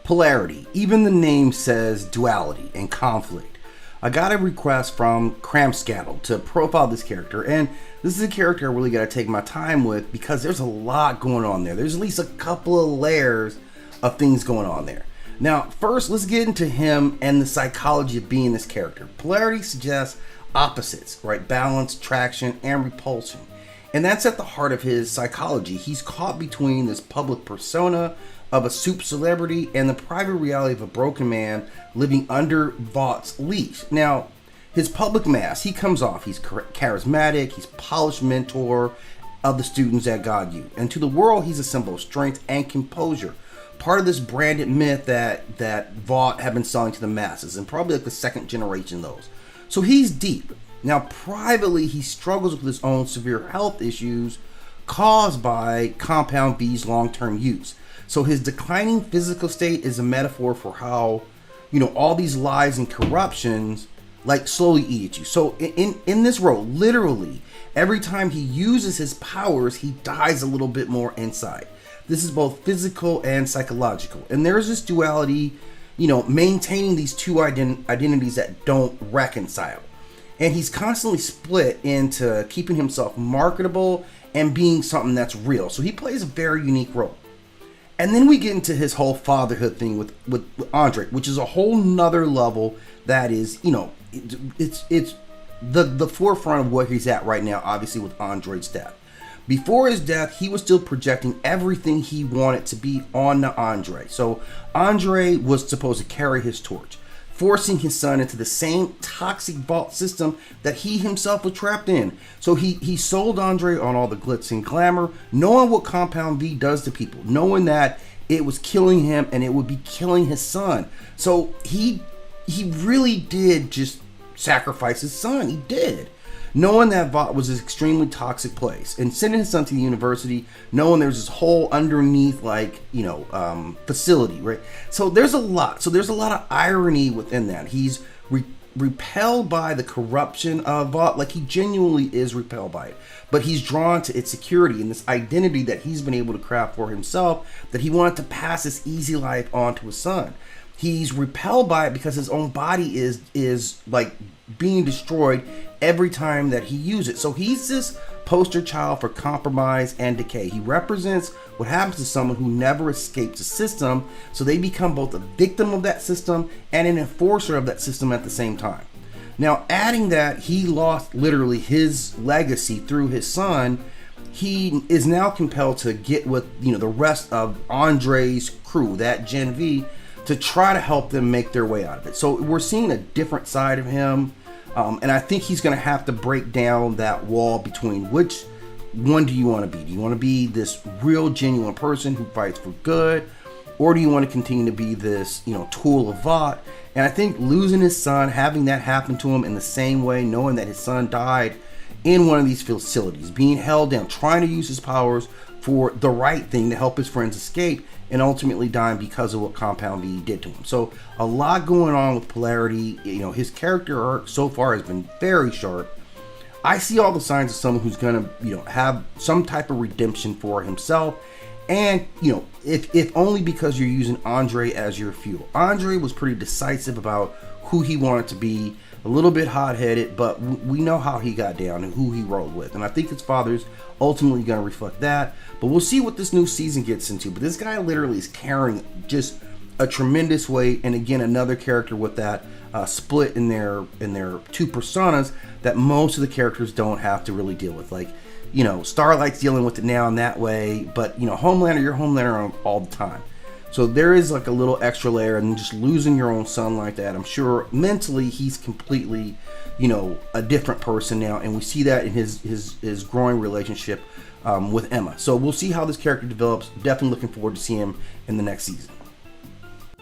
Polarity. Even the name says duality and conflict. I got a request from Cramscattle to profile this character, and this is a character I really got to take my time with because there's a lot going on there. There's at least a couple of layers of things going on there. Now, first, let's get into him and the psychology of being this character. Polarity suggests opposites, right? Balance, traction, and repulsion. And that's at the heart of his psychology. He's caught between this public persona of a supe celebrity and the private reality of a broken man living under Vought's leash. Now, his public mask, he comes off. He's charismatic. He's polished mentor of the students at God U. And to the world, he's a symbol of strength and composure. Part of this branded myth that Vought have been selling to the masses, and probably like the second generation of those. So he's deep. Now, privately, he struggles with his own severe health issues caused by compound B's long-term use. So his declining physical state is a metaphor for how, all these lies and corruptions like slowly eat at you. So in this role, literally, every time he uses his powers, he dies a little bit more inside. This is both physical and psychological. And there's this duality, maintaining these two identities that don't reconcile. And he's constantly split into keeping himself marketable and being something that's real. So he plays a very unique role. And then we get into his whole fatherhood thing with Andre, which is a whole nother level that is, it's the forefront of where he's at right now, obviously with Andre's death. Before his death, he was still projecting everything he wanted to be onto Andre. So Andre was supposed to carry his torch, forcing his son into the same toxic Vought system that he himself was trapped in. So he sold Andre on all the glitz and glamour, knowing what Compound V does to people, knowing that it was killing him and it would be killing his son. So he really did just sacrifice his son. He did. Knowing that Vought was an extremely toxic place, and sending his son to the university, knowing there's this whole underneath, facility, right? So there's a lot. So there's a lot of irony within that. He's repelled by the corruption of Vought, like he genuinely is repelled by it. But he's drawn to its security and this identity that he's been able to craft for himself, that he wanted to pass this easy life on to his son. He's repelled by it because his own body is like being destroyed every time that he uses it. So he's this poster child for compromise and decay. He represents what happens to someone who never escapes the system, so they become both a victim of that system and an enforcer of that system at the same time. Now, adding that he lost literally his legacy through his son, he is now compelled to get with the rest of Andre's crew, that Gen V, to try to help them make their way out of it. So we're seeing a different side of him. And I think he's going to have to break down that wall between which one do you want to be? Do you want to be this real, genuine person who fights for good? Or do you want to continue to be this, tool of Vought? And I think losing his son, having that happen to him in the same way, knowing that his son died in one of these facilities, being held down, trying to use his powers for the right thing to help his friends escape, and ultimately dying because of what Compound V did to him. So a lot going on with Polarity. His character arc so far has been very sharp. I see all the signs of someone who's gonna, have some type of redemption for himself. And, if only because you're using Andre as your fuel. Andre was pretty decisive about who he wanted to be, a little bit hot-headed, but we know how he got down and who he rolled with. And I think his father's ultimately going to reflect that. But we'll see what this new season gets into. But this guy literally is carrying just a tremendous weight. And again, another character with that split in their two personas that most of the characters don't have to really deal with. Like, Starlight's dealing with it now in that way. But, Homelander, you're Homelander all the time. So there is like a little extra layer, and just losing your own son like that, I'm sure mentally he's completely, a different person now. And we see that in his growing relationship with Emma. So we'll see how this character develops. Definitely looking forward to seeing him in the next season.